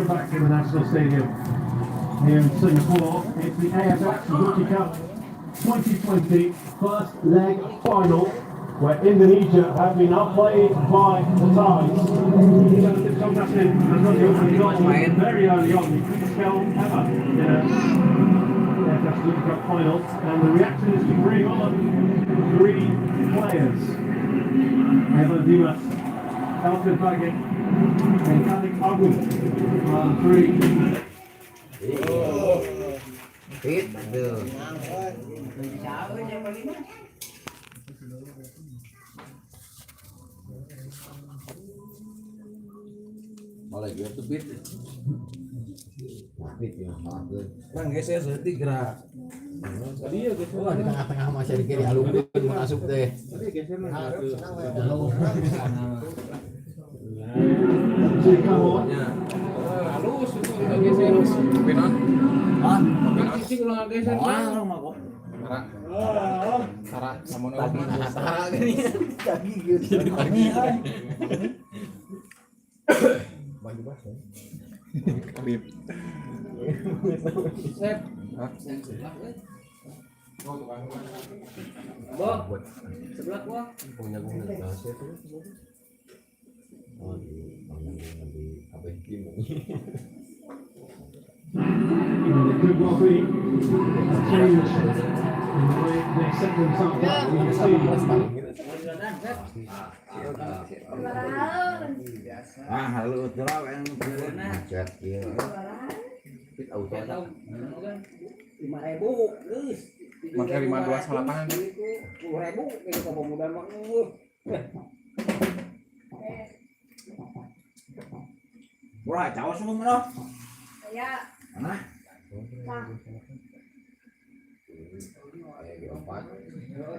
Welcome back to the National Stadium here in Singapore. It's the AFX Rookie Cup 2020 first leg final, where Indonesia have been outplayed by the Thais. Jonathan Thomasin has got the opening goal very early on, the quickest goal ever in a AFX Rookie Cup final, and the reaction is to bring on three players. Evan Dimas, Elton Baggett, and Kalik Agung on three. Hit tuh. Malah dia tuh beat. Beat ya, bagus. Bang geser sedikit gerak. Tadi ya gitu. Wah, di tengah-tengah masih di kiri alumni masuk deh. Tadi geser mah. Halus itu udah geser. Benon. Ah, Benon sih kalau nggak geser. orang mah kok. Sarah sama Sarah gini. Kaki gitu. Baju basah. Klip. Sep. Bo. Sebelah gua. Punya gua enggak sih itu. Oh, di apa ini? It could well be a change in the way they set themselves up. You can see Halo, terus yang chat ya. Fit auto tak. 5.000 guys. Pakai 52 salapangan. 10.000 ini kepemuda mah. Wah, cawas semua mana? Ya. Mana?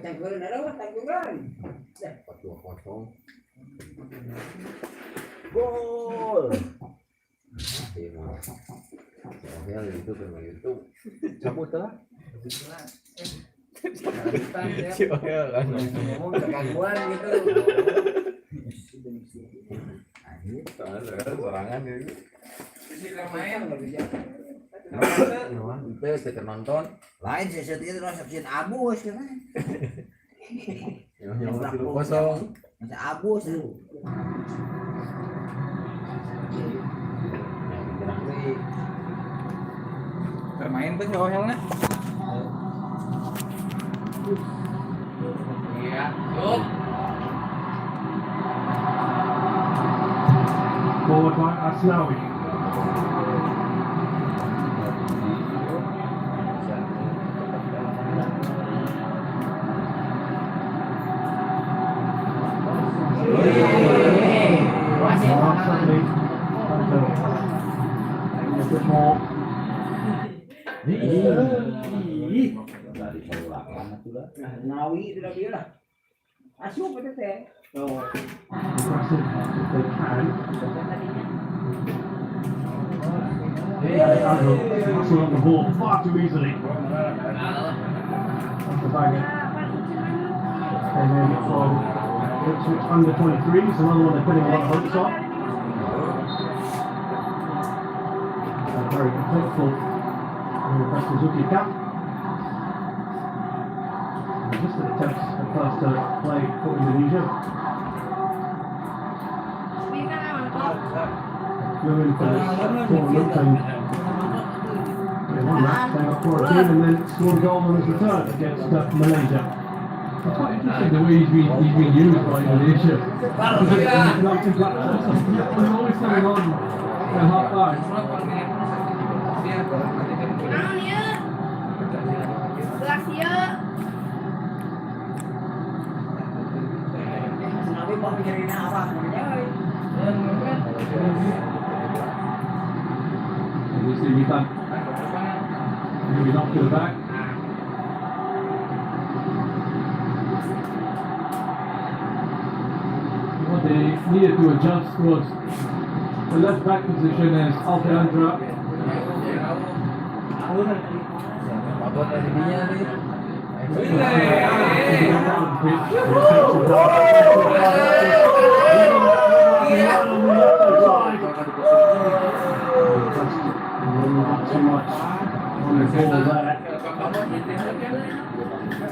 Tanggulan ada, tanggulan. 4-2-0. Gol. Ya itu kan itu. Cabut lah. Ngomong kegangguan gitu. Sorangan ini. Main enggak bisa. Itu saya nonton. Lain sih itu saksian abus kan. Yang kosong. Masih abus. Bermain tuh cowoknya. Iya, yuk. forward by Asnawi. Suddenly, a bit more. Nawi itu dah dia lah. Asup pada teh. Impressive if they can. Muscle on the ball far too easily. That's the Baggett. And then from Ipswich under 23s, another one they're putting a lot of hopes on. Very hopeful in the Suzuki Cup. Just an attempt at first to play for Indonesia. Flew in for this tournament and they won that. They got quarantined and then scored a goal on his return against Malaysia. It's quite interesting the way he's been used by Indonesia. There's always something on at half time. Nawi mau pikirin apa namanya? This is Witan. Maybe not to the back. What they needed to adjust was the left back position as Alejandra. ball there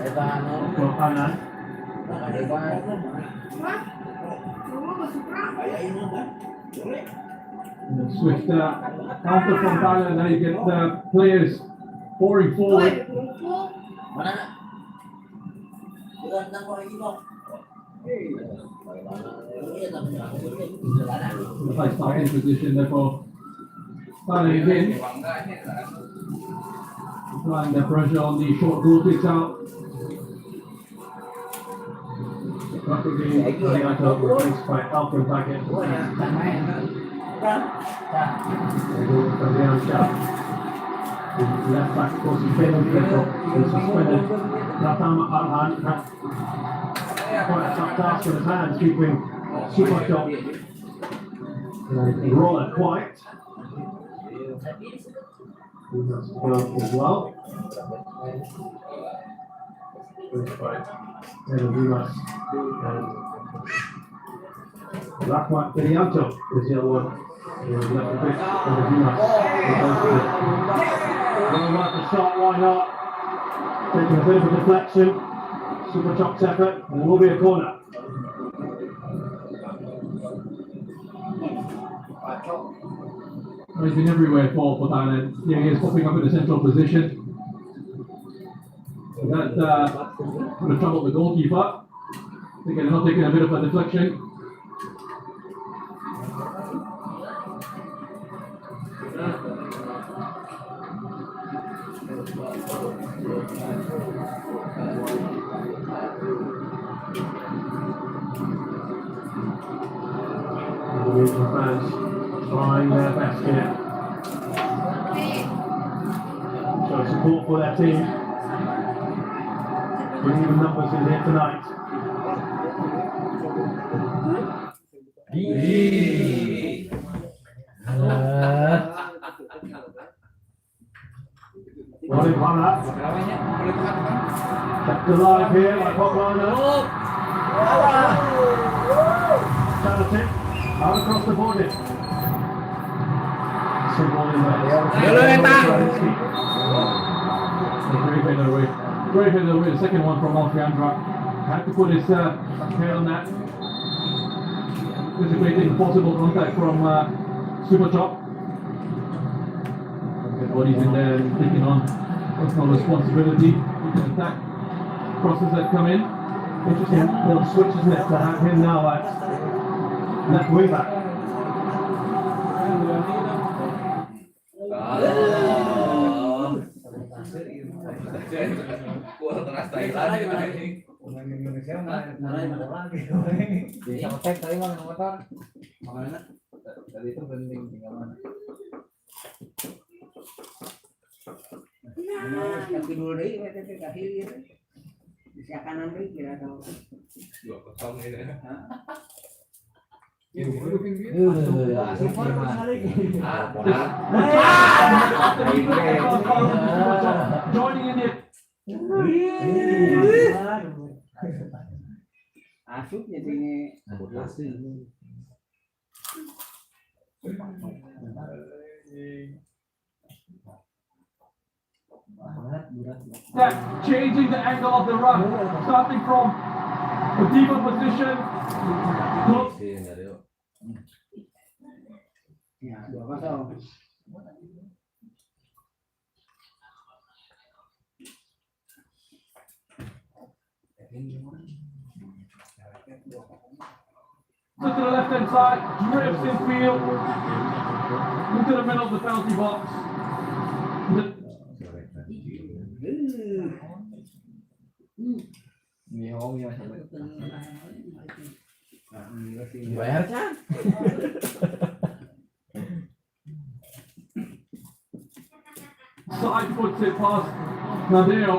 Eta ano, for Anand. And a swift counter from Thailand. Now you get players pouring forward. mana nak? Bukan tentang kau lagi kok. The high starting position there for Thailand again. Applying the pressure on the short goal kicks out. Practically, Arigato replaced by Alfred Packet. They go from the shot. The left back, of course, is failing to is suspended. Ratama Arhan had quite a tough task in his hands, keeping Super Shot roller quiet. As well. Rahmat Irianto is the other one. Left the pitch for the Dimas. Going right to start, why not? Taking a bit of a deflection. Super Chop's effort, and it will be a corner. He's been everywhere for Thailand. Here he is popping up in the central position. That would have troubled the goalkeeper. Thinking not taking a bit of a deflection. Indonesian fans trying their best here. Show support for their team. Bring even numbers in here tonight. Rolling one up. Kept alive here by Potliner. Chanatic. Out across the border. Simple in there. Great header away. Great header away. The second one from Alfiandra. Had to put his tail on that. Anticipating possible contact from Super Chop. The body's in there and taking on personal responsibility. He can attack crosses that come in. Interesting little switch, isn't it, to have him now at left wing back. Cek tadi mana motor? Mana? Tadi itu penting tinggal mana? Kaki dulu deh, kita kasih gitu. Bisa kanan deh, kira tahu. 2-0 ini. Joining in it. Asup jadinya. That changing the angle of the run, starting from a deeper position. Look, Ya, 2-0. to the left hand side, drifts in field, into the middle of the penalty box. Bayar kan? Side puts it past Nadeo.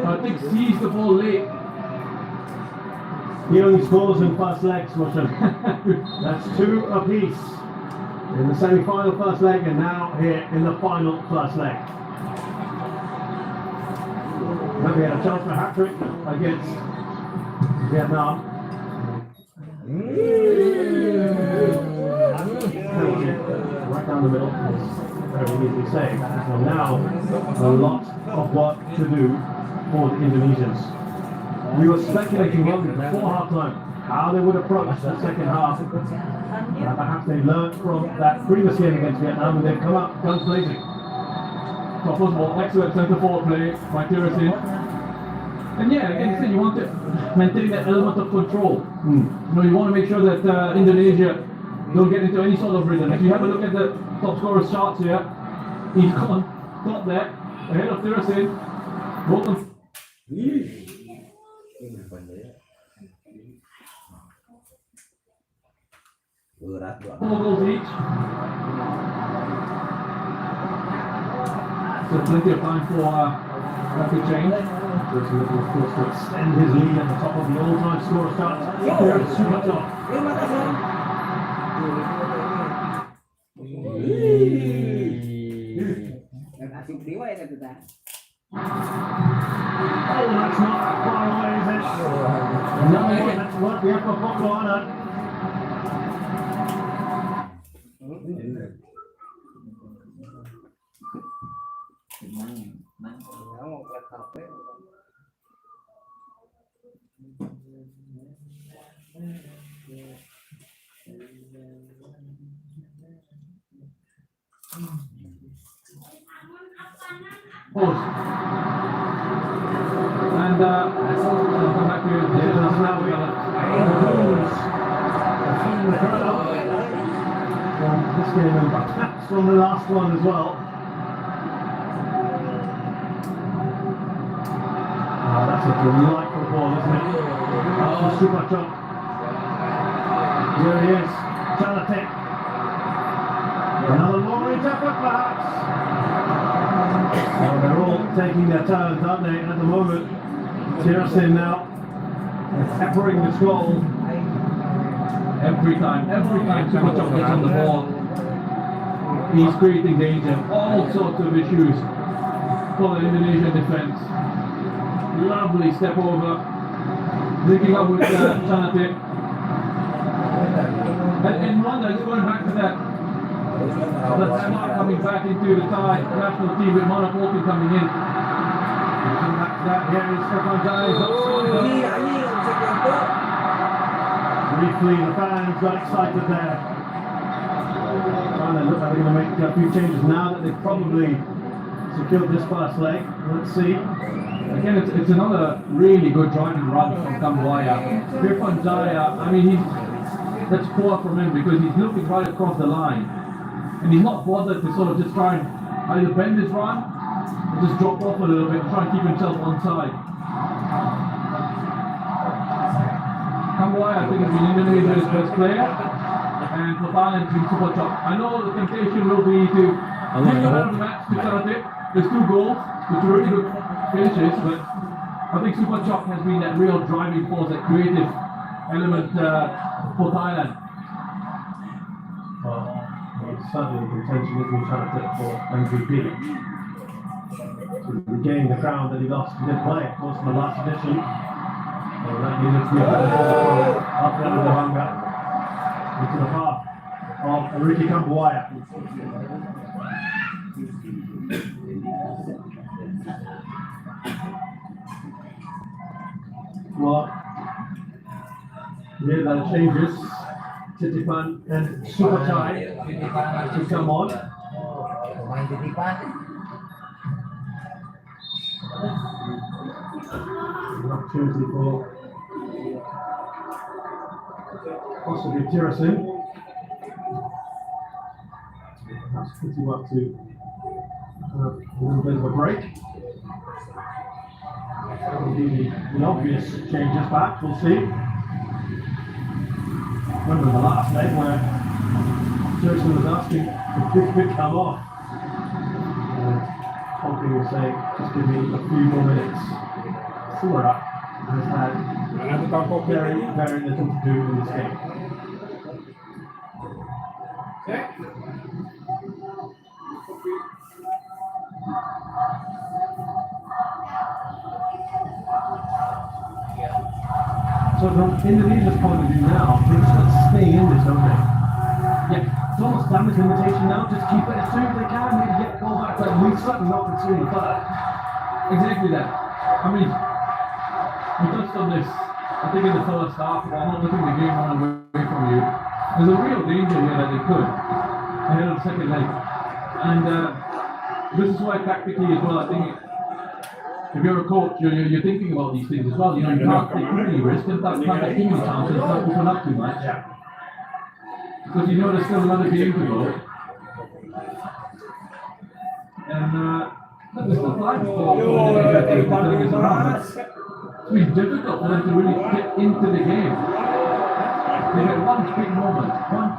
I think sees the ball late. He only scores in first legs, Muslim. That's 2 apiece in the semi-final first leg, and now here in the final first leg. Maybe had a chance for a hat-trick against Vietnam. Penalty, right down the middle. very easily say. So now, a lot of work to do for the Indonesians. We were speculating before half-time how they would approach the second half. Perhaps they learned from that previous game against Vietnam and they've come out guns blazing. So first of all, excellent centre forward play by Tirasin. And yeah, again, you want to maintain that element of control. You know, you want to make sure that Indonesia don't get into any sort of rhythm. If you have a look at the top scorer's charts here, he's gone top there, ahead of Tirasin. Both of Berat 4 goals each. So plenty of time for rapid change. There's a little, of course, to extend his lead at the top of the all-time scorer chart. There is super top. Asik dewa ya kita. Oh, that's not that far away, is it? No, that's what the upper pocket on it. Pause. And I'll come back to you. Now we from this game and perhaps from the last one as well. Oh, that's a delightful ball, isn't it? That's a super chop. Here he is, Chalatek. Another long range effort perhaps. Oh, they're all taking their turns, aren't they, at the moment? Tirasin now peppering the goal. Every time Super Chop gets on the ball, he's creating danger, all sorts of issues for the Indonesian defense. Lovely step over, linking up with Chanate. And Rwanda is going back to that. That's not coming back into the Thai national team with Monaco coming in. Come back to that. Here is Stefan Jai's briefly, the fans got excited there. Trying to look like they're going to make a few changes now that they've probably secured this first leg. Let's see. Again, it's another really good driving run from Kambuaya. Stefan Jaya, I mean, that's poor from him because he's looking right across the line. And he's not bothered to sort of just try and either bend his run or just drop off a little bit and try and keep himself on side. Kambuaya, I think, has been Indonesia's best player, and for Thailand, it's been Super Chop. I know the temptation will be to give the man of the match to Karate. There's 2 goals, which are really good finishes, but I think Super Chop has been that real driving force, that creative element for Thailand. Well, it's certainly the contention is we're trying to take for MVP. To regain the crown that he lost, he didn't play, of course, in the last edition. So that needed to be a better ball up there with the hunger into the path of Ricky Kambuaya. Well, here that changes. Titipan and Supatai to come on. Main titipan. An opportunity for possibly Tirasin. Perhaps put you up to a little bit of a break. That will be the obvious changes back, we'll see. Remember the last leg where Tirasin was asking if this could come off. Honking was saying, just give me a few more minutes. Sura has had very, very little to do in this game. So from Indonesia's point of view now, they just want to stay in this, don't they? Yeah. it's almost damage limitation now. Just keep it as soon as they can. Maybe get the ball back. But we certainly not conceding the third. Exactly that. I mean, we touched on this, I think in the first half, while not looking the game run away from you. There's a real danger here that they could ahead of the second leg. And this is why tactically as well, I think if you're a coach, you're thinking about these things as well. You know, you can't take too many risks and can't take too many chances, don't open up too much. Because you know there's still another game to go. And there's still time for the turn this around. It's been difficult for them to really get into the game. They had one big moment, one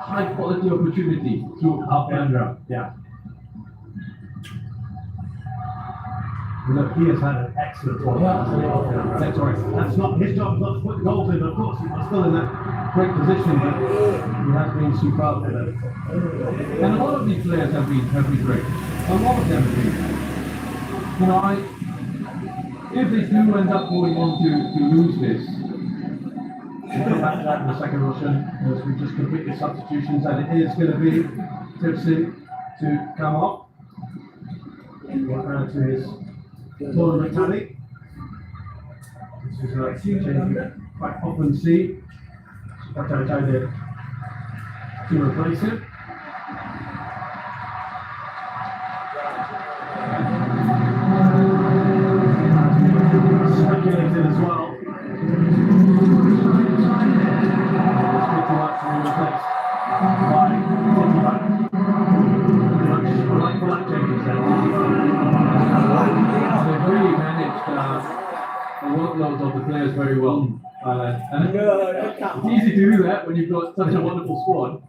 high quality opportunity to Alejandro, yeah. Look, he has had an excellent tournament. That's not his job, not to put the goals in. Of course, he was still in that great position, but he has been superb with it. And a lot of these players have been great. A lot of them have been. You know, if they do end up going on to lose this, we'll come back to that in the second Russian, as we just complete the substitutions, and it is going to be Tipsy to come off. Work around to his tournament tally. This is a change we quite often see. Quite trying to replace him. Speculated as well. It's pretty much replaced by pretty much changes there. they've really managed the workload of the players very well. And it's easy to do that when you've got such a wonderful squad.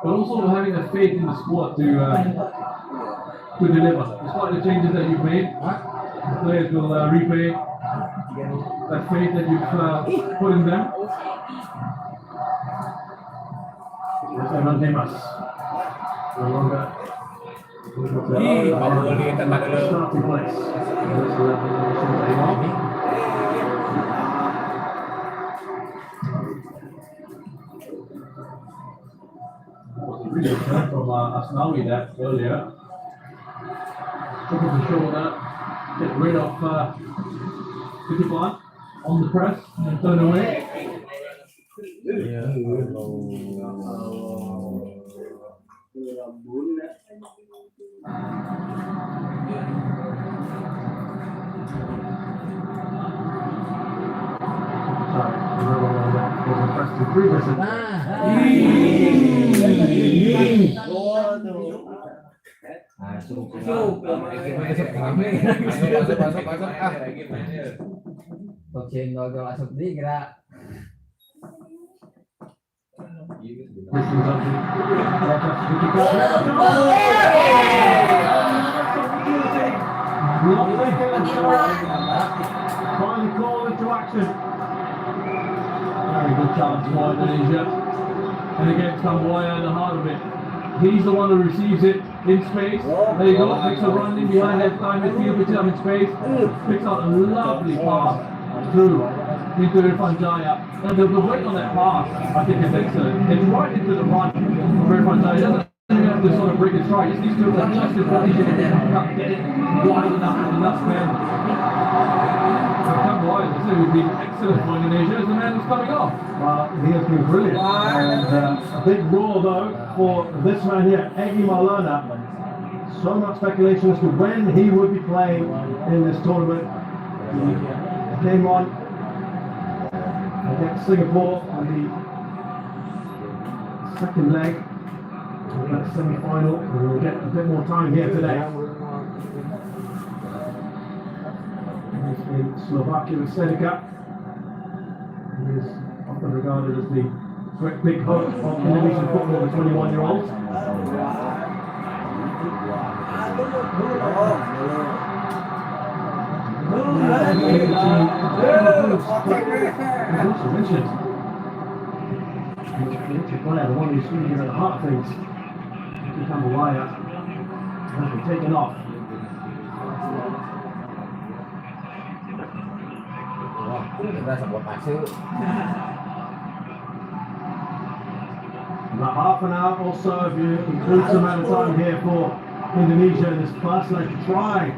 But also having the faith in the squad to deliver. Despite the changes that you've made, the players will repay that faith that you've put in them. Everyone came us. No longer. Starting place. This 11 anymore. Was a really good turn from Asnawi that earlier. Took off the shoulder, get rid of Kutipan on the press and turn away. Sorry, another one that was impressed with previously. Coaching gol masuk di kira. Finally called into action. Very good chance for Indonesia. And again, Kamboya in the heart of it. He's the one who receives it in space. There you go, makes a run in behind that time midfield, puts it up in space. Picks out a lovely pass through into Irfan Jaya. And the weight on that pass, I think, is excellent. It's right into the run of Irfan Jaya. He doesn't even have to sort of break his stride. He just needs to adjust his body shape and get it wide enough and enough span. Kamboya, as I said, would be excellent for Indonesia as the man who's coming off. Well, he has been brilliant. And a big roar though for this man here, Egy Maulana. So much speculation as to when he would be playing in this tournament. He came on against Singapore in the second leg of that semi-final. And we'll get a bit more time here today. In Slovakia with Seneca. He is often regarded as the great big hope of Indonesian football, the 21-year-old. Also mentioned the player, the one who's speaking at the heart of things, Kamboya, has been taken off. Kita sebut masuk. About half an hour or so if you include some amount of time here for Indonesia in this first leg to try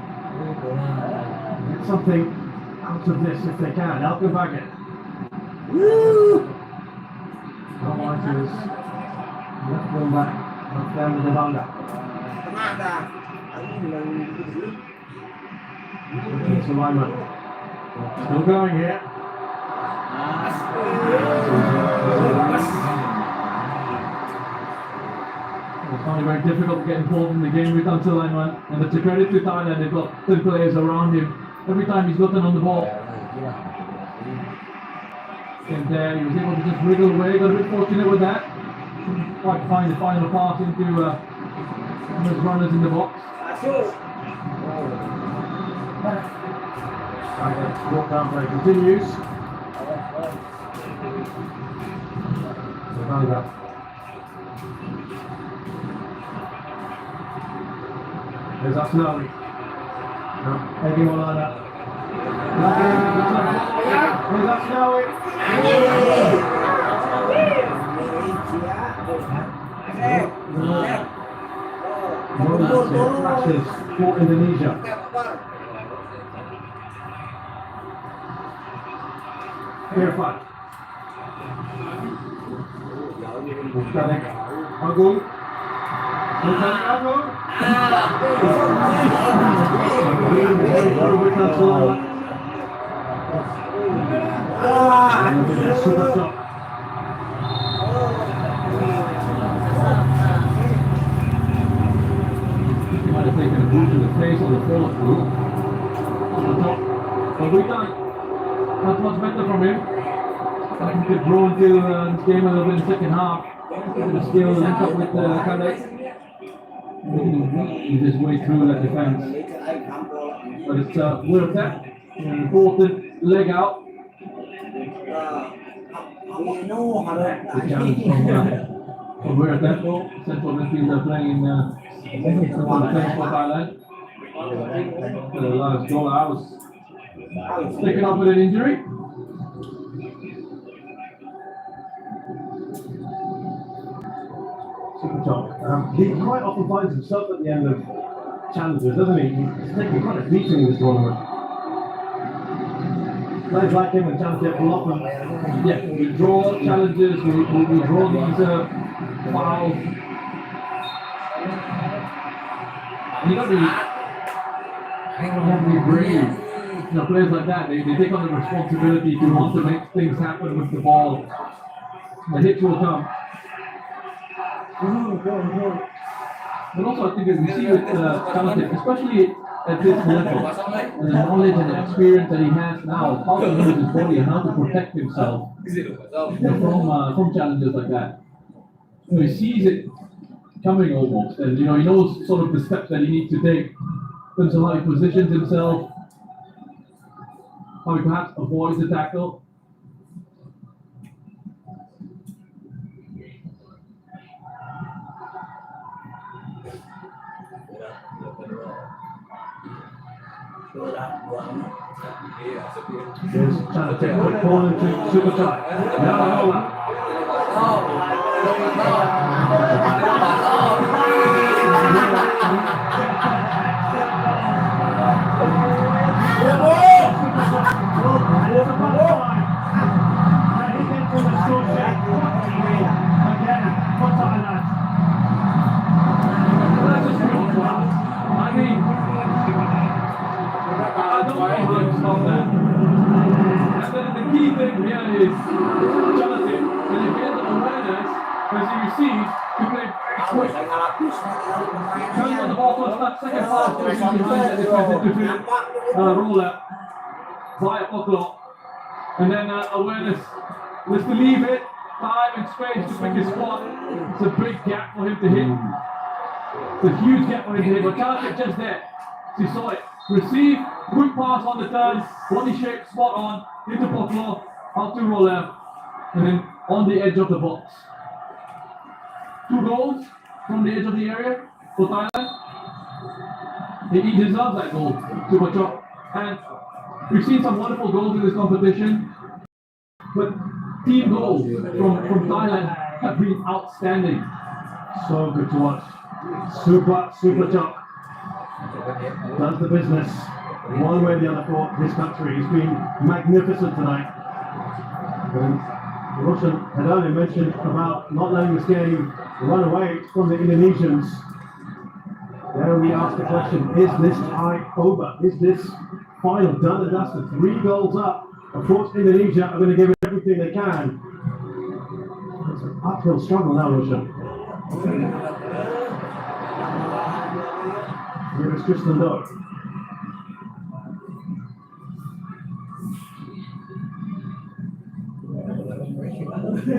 get something out of this if they can. I'll go back in. All-Whiters left wing back down the Devanga. It's alignment. Still going here. It's finding it very difficult to get involved in the game with until alignment, and it's a credit to Thailand. They've got 10 players around him. Every time he's gotten on the ball, and he was able to just wriggle away. Got a bit fortunate with that. Couldn't quite find the final pass into those runners in the box. Walk down play continues. Devanga. There's Asnawi. Egi Molana. There's Asnawi. Flashes for Indonesia. Irfan. Mustanek Agung. Mustanek Agung. Super shot. He might have taken a boot to the face or the follow through. On the top. But we can't. Not much better from him. I think he could grow until this game a little bit in the second half. With a skill link up with Kadek. Making his way through that defense. But it's worth that. An important leg out. The challenge from where that central midfielder playing for Thailand. The last goal out was taken off with an injury. Super top. He quite often finds himself at the end of challenges, doesn't he? He's taking quite a beating in this tournament. Players like him and Championship will often We draw challenges, we draw these fouls. You got to be brave. You know, players like that, they take on the responsibility to want to make things happen with the ball. The hits will come. But also I think that we see with Championship, especially at this level, and the knowledge and the experience that he has now, how to use his body and how to protect himself from challenges like that. You know, he sees it coming almost, and he knows sort of the steps that he needs to take in terms of how he positions himself, how he perhaps avoids the tackle. Here's trying to take a quick ball into super tight. Now Nola. The key thing here is Jonathan, when you get the awareness, as you receive, you play very quick. Coming on the ball first, that second pass, behind that defensive midfield, roll out via Oklo, and then awareness was to leave it, time and space to pick his spot. It's a big gap for him to hit. It's a huge gap for him to hit, but Jonathan just there. So you saw it. Receive, quick pass on the turn, body shape spot on, into Poklo, out to roll left, and then on the edge of the box. 2 goals from the edge of the area for Thailand. He deserves that goal, Super Chop. And we've seen some wonderful goals in this competition, but team goals from Thailand have been outstanding. So good to watch. Super top. Does the business one way or the other for this country. He's been magnificent tonight. And Russian had only mentioned about not letting this game run away from the Indonesians. There we ask the question, is this tie over? Is this final done and dusted? 3 goals up. Of course, Indonesia are going to give it everything they can. It's an uphill struggle now, Russian. Here is Tristan Doe.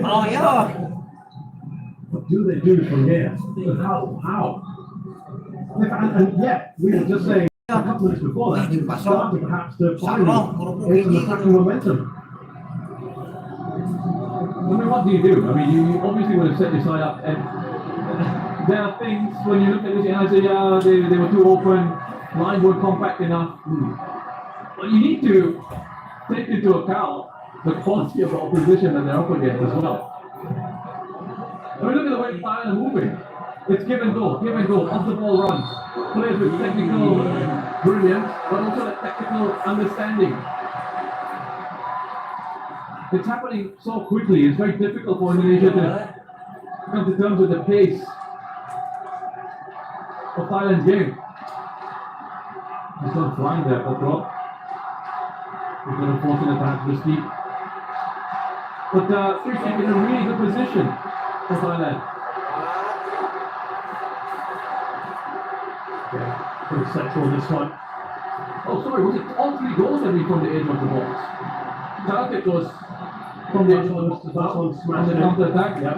Oh yeah. What do they do from here? How? And yeah, we were just saying a couple minutes before that, it's starting perhaps to finally into the attacking momentum. I mean, what do you do? I mean, you obviously would have set your side up, and there are things when you look at this and I say, yeah, they were too open, line weren't compact enough. But you need to take into account the quality of the opposition that they're up against as well. I mean, look at the way Thailand are moving. It's give and go, off the ball runs. Players with technical brilliance, but also the technical understanding. It's happening so quickly, it's very difficult for Indonesia to come to terms with the pace of Thailand's game. He's gone flying there, but drop. He's going to force an attack to the steep. But free kick in a really good position for Thailand. Yeah, pretty sexual this one. Oh, sorry, was it all 3 goals that we from the edge of the box? Target was from the edge of the box as well, and the counter-attack. Yep.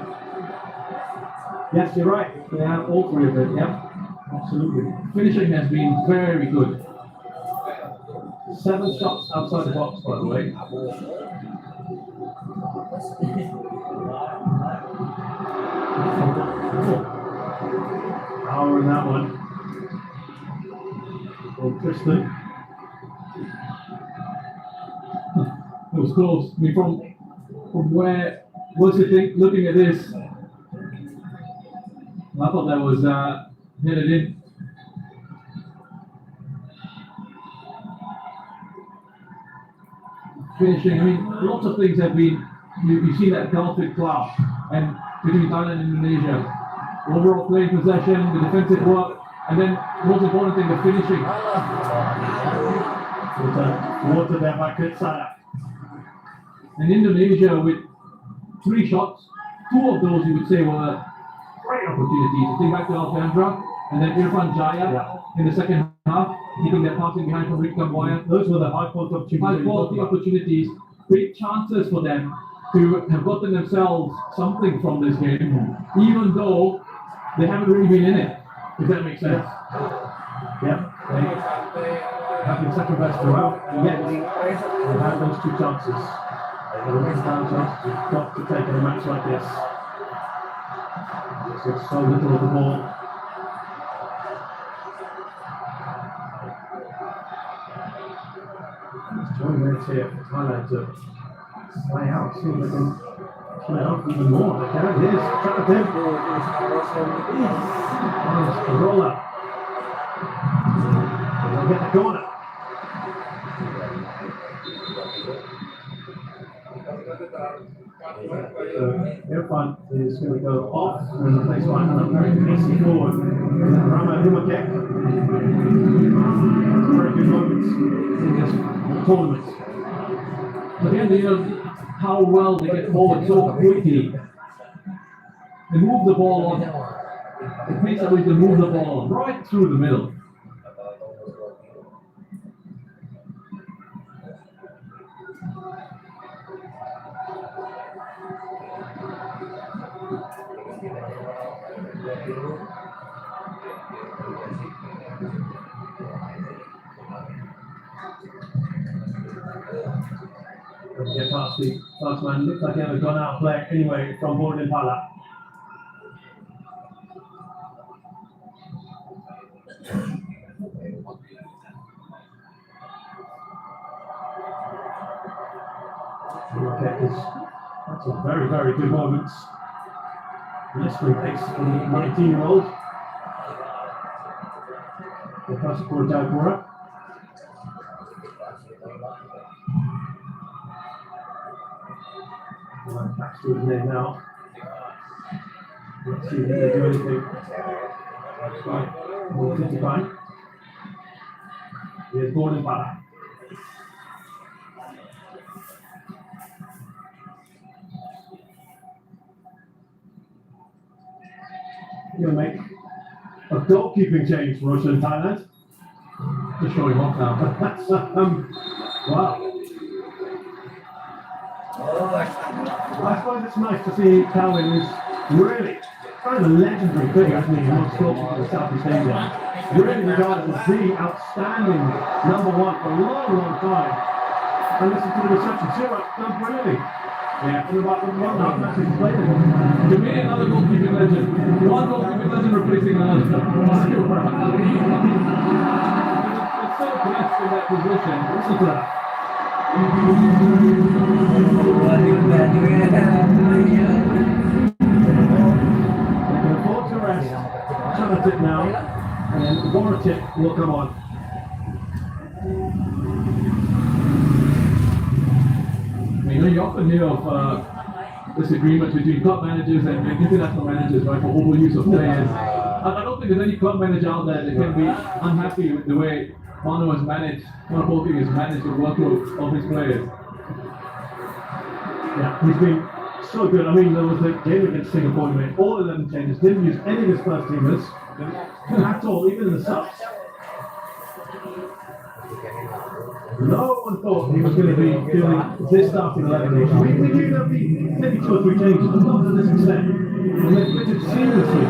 Yes, you're right. They have all 3 of them. Yep. Absolutely. Finishing has been very good. 7 shots outside the box, by the way. Power in that one. Oh, Tristan. It was close. I mean, from where, what's the thing, looking at this, I thought that was headed in. Finishing, I mean, lots of things have been, you see that Celtic clash, and between Thailand and Indonesia. Overall playing possession, the defensive work, and then most important thing, the finishing. Water there by Kutsala. And Indonesia with 3 shots, 2 of those you would say were great opportunities. I think back to Alcantara, and then Irfan Jaya in the second half, hitting that passing behind from Rick Kamboya. Those were the high quality Opportunities, big chances for them to have gotten themselves something from this game, even though they haven't really been in it, if that makes sense. Yeah, they have been second best throughout, and yet they had those 2 chances. You've got to take in a match like this. There's so little of the ball. It's joint minutes here for Thailand to play out, see if they can play out even more. They can. Here's Chakatim. Oh, the roller. They'll get the corner. Irfan is going to go off and replace by another very pacey forward. Rama Humakek. Very good moments in this tournament. Again, you know how well they get forward so quickly. They move the ball on. The pace at which they move the ball right through the middle. Get past the first man. Looks like he had gone out play anyway from Borden Pala. That's a very, very good moments. blistering pace for the 19-year-old. The first for Daipura. Right, back to his name now. Let's see if they do anything. Right, more 55. Here's Gordon Bala. He'll make a goalkeeping change for Russia and Thailand. Just showing off now. That's, wow. I suppose it's nice to see Calvin, who's really kind of a legendary figure, isn't he, amongst goalkeepers in Southeast Asia. Really regarded as the outstanding number one for a long, long time. And listen to the reception. Zero, done brilliantly. Yeah, in about 1.5 matches played it. To me, another goalkeeping legend. One goalkeeping legend replacing another. It's so blessed in that position. Listen to that. They can afford to rest, chance it now, and then warrant it will come on. I mean, you often hear of disagreements between club managers and international managers, right, for overuse of players. I don't think there's any club manager out there that can be unhappy with the way Manu has managed the workload of his players. Yeah, he's been so good. I mean, there was the game against Singapore, he made all 11 changes, didn't use any of his first teamers at all, even in the subs. No one thought he was going to be doing this starting 11. We knew there'd be maybe 2 or 3 changes, but not to this extent. And they fitted seamlessly.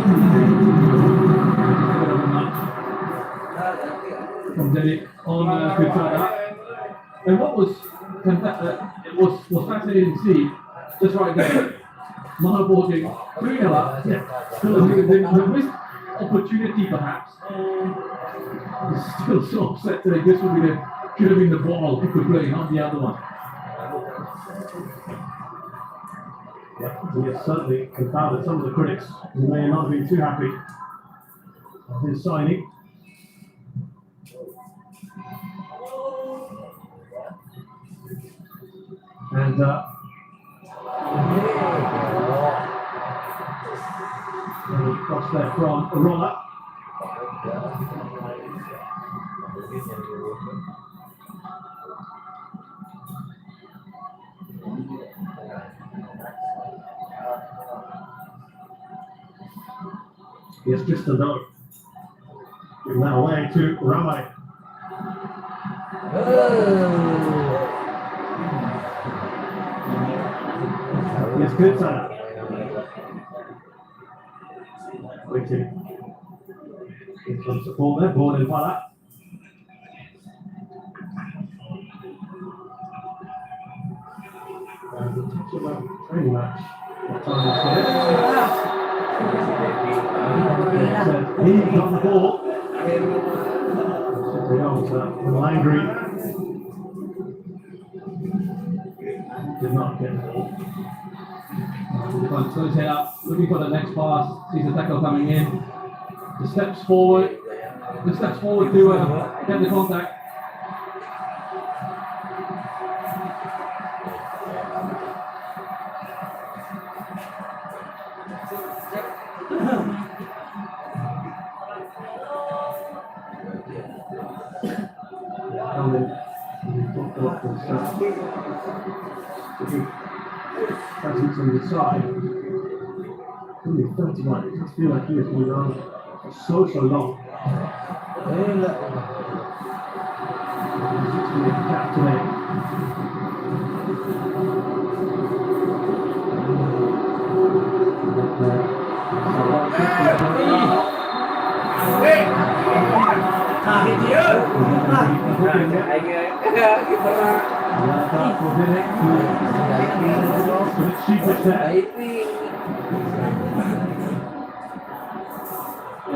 From Delhi on Kutada. And what was fascinating to see, just right there, Maha Boarding 3-0 up. Yeah. The missed opportunity perhaps. He's still so upset that this would be could have been the ball he could play, not the other one. Yeah, he has certainly confounded some of the critics who may not have been too happy of his signing. And cross there from Rolla. Here's Tristan Doe. Giving that away to Ramai. Here's Kutsana. Waiting. Get some support there, ball in Pala. And the touch of a training match. What time is it? He got the ball. Langry did not get the ball. Throws head up, looking for the next pass, sees the tackle coming in. The steps forward to get the contact. Presence on the side. Only 31. It does feel like he has been on for so long. Captain.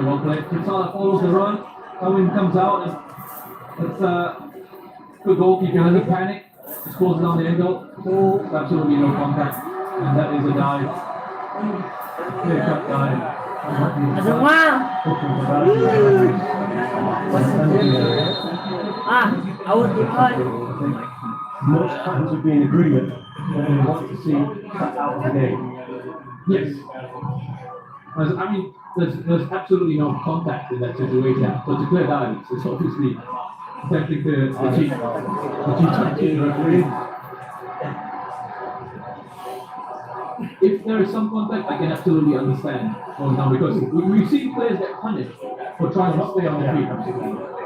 Well played. Kutsala follows the run. Owen comes out and it's good goalkeeper doesn't panic. Just closes down the angle. Absolutely no contact. And that is a dive. Clear cut guy. Ada mah. I would be fine. Most fans would be in agreement that they want to see cut out of the game. Yes. I mean, there's absolutely no contact in that situation. So to clear dives, it's obviously attempting to cheat the referee. If there is some contact, I can absolutely understand going down because we've seen players get punished for trying to stay on their feet.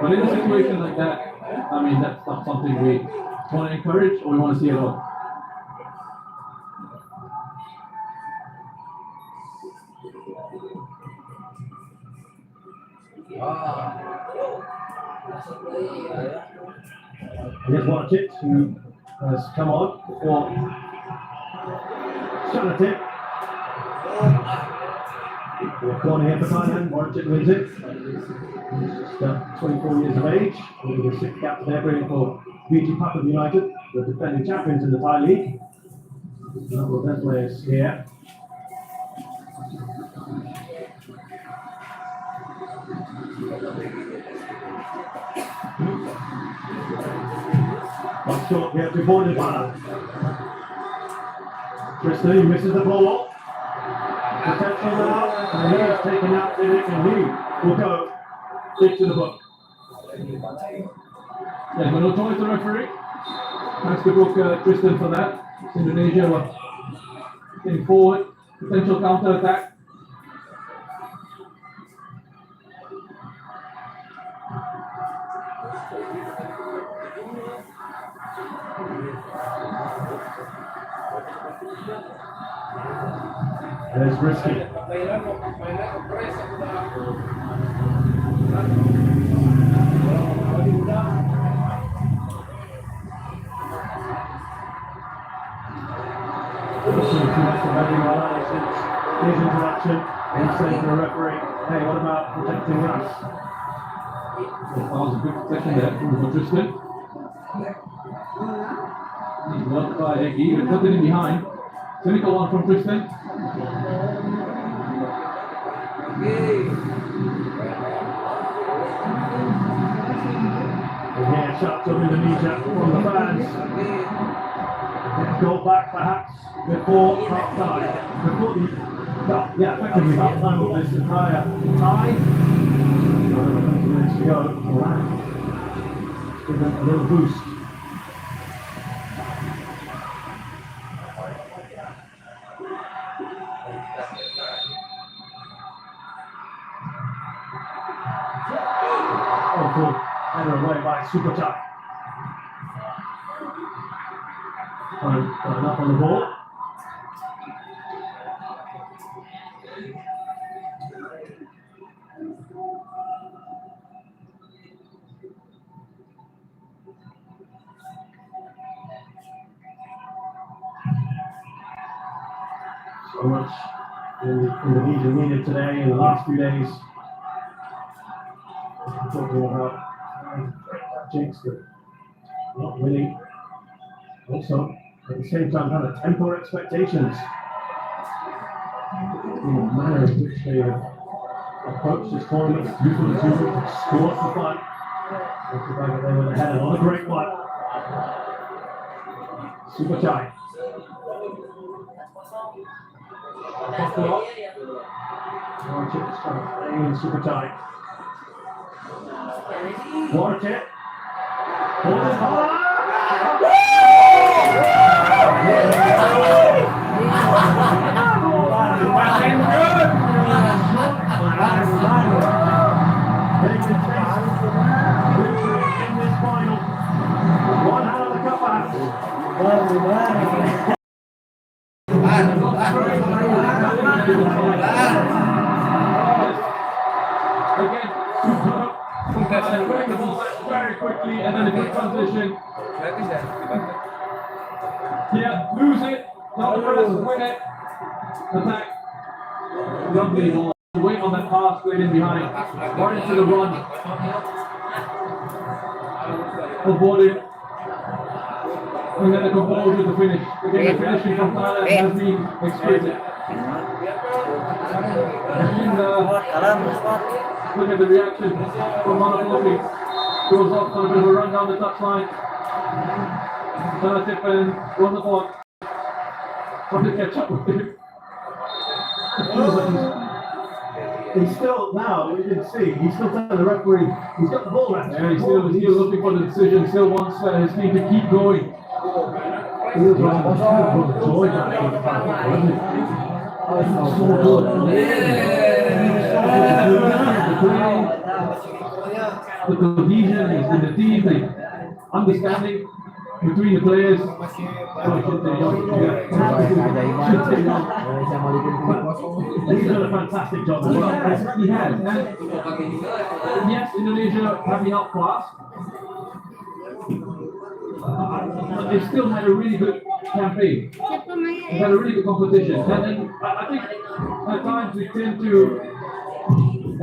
But in a situation like that, I mean, that's not something we want to encourage or we want to see at all. Here's Watchit, who has come on for Shanatit. Corner here for Thailand, Watchit wins it. He's just 24 years of age, with the 6th cap there for BG Papua United, the defending champions in the Thai League. A number of their players here. One shot here to Bornibana. Tristan misses the ball. Potential now, and he is taken out in it, and he will go into the book. Yeah, but no choice the referee. Thanks to book Tristan for that. Indonesia were getting forward, potential counter attack. There's Risky. His interaction, he's saying to the referee, hey, what about protecting us? That was a good protection there from Tristan. He's blocked by Egi, but cut it in behind. Cynical one from Tristan. And here, shots of Indonesia from the fans. Let's go back perhaps before half time. Before the effectively half time of this entire tie. 20 minutes to go. Alright. Give them a little boost. Header away by Superchak. Got enough on the ball. So much Indonesia needed today in the last few days. Talking about jinx that not winning. Also, at the same time, kind of temper expectations in the manner in which they have approached this tournament. Usually, scored for fun. Looks like they went ahead and on a great one. Super tight. Warchit's trying to play in super tight. Warchit. Hold it hard. In this final. One hell of a cup out. Again, winning the ball very quickly and then a good transition. Yeah, lose it, not press, win it, attack. Lovely ball. Wait on that pass, straight in behind. Right into the run. Avoided. And then the composure to finish. Again, the finishing from Thailand has been exquisite. Look at the reaction from Monacosi. Goes off on a bit of a run down the touchline. Tip and Rosaport trying to catch up with him. It feels like He's still, now, you can see, he's still telling the referee, he's got the ball around. yeah, he's still looking for the decision, still wants his team to keep going. He was right, he's trying to put the joy back in the back, wasn't he? So good. The cohesion in the team, the understanding between the players. Ada Iman. Indonesia balikin 3-0. He's done a fantastic job as well. Yes, he has. And yes, Indonesia have been outclassed. But they still had a really good campaign. They had a really good competition. And then I think at times we tend to,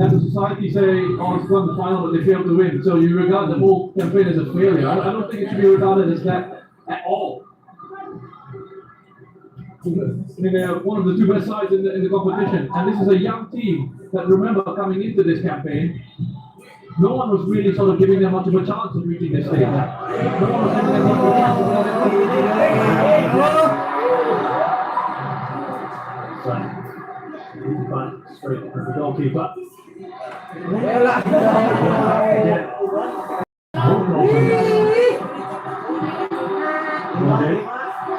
as a society, say, oh, it's won the final, but they failed to win. So you regard the whole campaign as a failure. I don't think it should be regarded as that at all. I mean, they're one of the two best sides in the competition. And this is a young team that, remember, coming into this campaign, no one was really sort of giving them much of a chance of reaching this stage. No one was giving them much of a chance of Straight to the goalkeeper.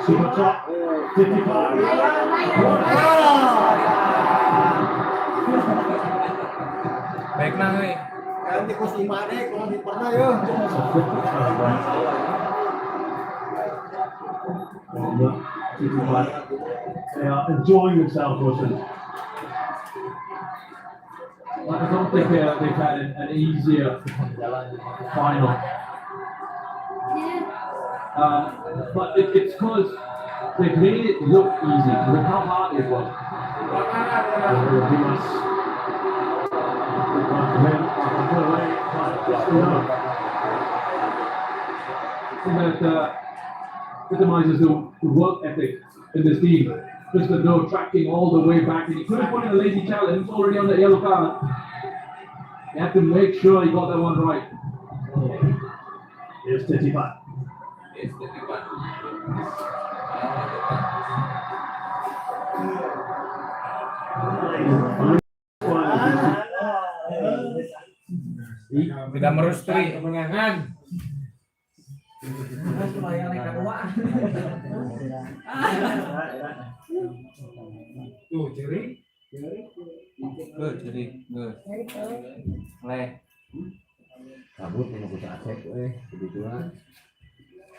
Super top, 55. Baik na gue. Nanti ko si Mane, kalau di pernah ya. They are enjoying themselves, Russian. I don't think they've had an easier final. But it's because they've made it look easy. Look how hard it was. That epitomizes the work ethic in this team. Just the door tracking all the way back, and he couldn't put in a lazy challenge. Already on the yellow card. You have to make sure he got that one right. Here's 55. Tidak merustui kemenangan. Tuh, ceri. Ceri. Leh. Kabut ini aku tak cek, begitulah.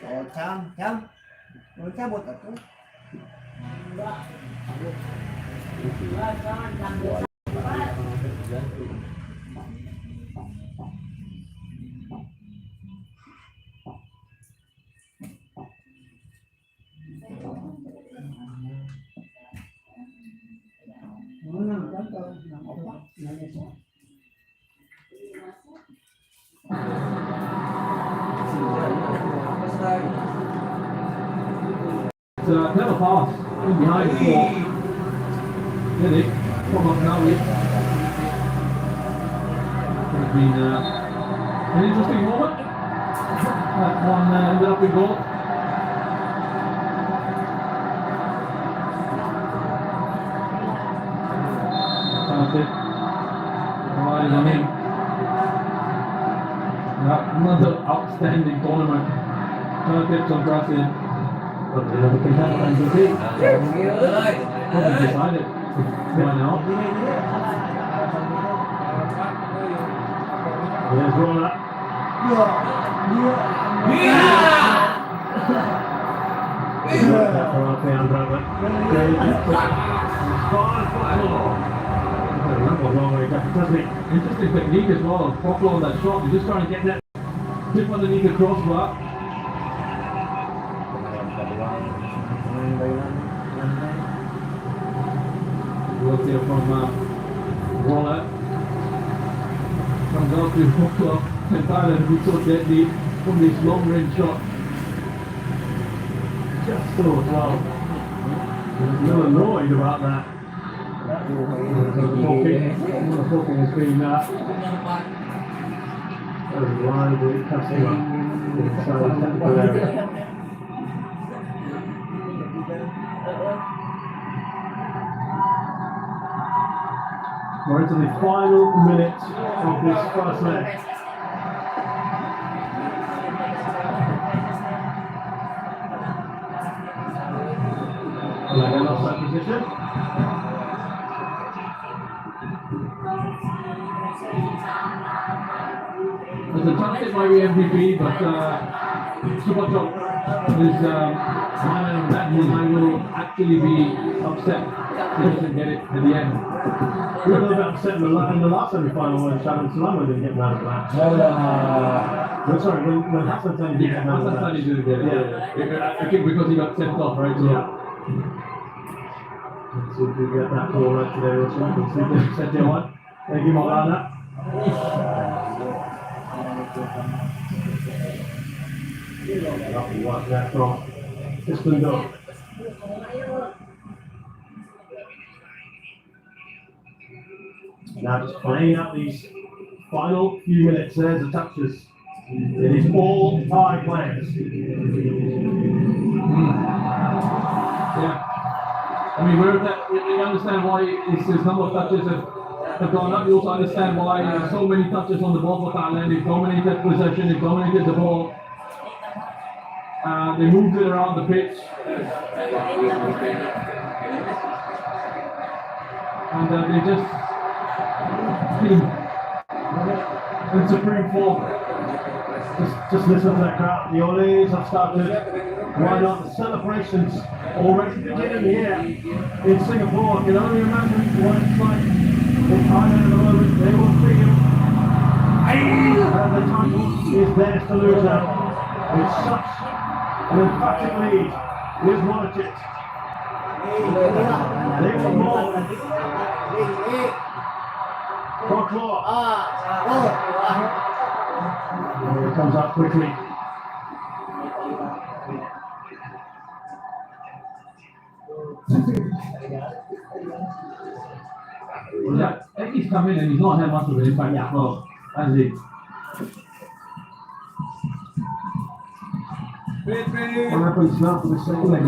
Oh, cam. Mau cabut aku. It's never pass in behind for Yannick from Nawi. It's been an interesting moment. That one ended up in goal. Talented. Relying on him. Another outstanding tournament. Tips on Brazil. But the contender NPT probably decided by now. There's Roller. Interesting technique as well. Poplar on that shot. You're just trying to get that tip underneath the crossbar. Work there from Roller. Comes out to Poplar. And Thailand who's so deadly from this long range shot. Just so well. He was a little annoyed about that. The talking has been override the customer inside technical area. We're into the final minute of this first leg. Leg in offside position. There's a chance it might be MVP, but Super Chop is man of that one. I will actually be upset if he doesn't get it at the end. We were a little bit upset in the last semi-final when Shannon Salamo didn't get man of the match. Sorry, when Hassan Tani didn't get man of the match. Hassan didn't get it. Yeah. I think because he got sent off, right? So. Yeah. Let's see if we get that ball right today or something. Let's see if they one. Thank you, Maulana. Lovely work there from Islando. Now just playing out these final few minutes. There's the touches. It is all Thai players. Yeah. I mean, we understand why his number of touches have gone up. You also understand why so many touches on the ball for Thailand. They dominated possession, they dominated the ball. They moved it around the pitch. And they just been in supreme form. Just listen to that crowd. The Olays have started. Why not? The celebrations already beginning here in Singapore. I can only imagine what it's like in Thailand at the moment. They will feel the title is theirs to lose now. It's such an emphatic lead. Here's Monachit. They want more. It comes up quickly. Yeah, he's come in and he's not had much of an impact as well, has he? What happens now for the second leg?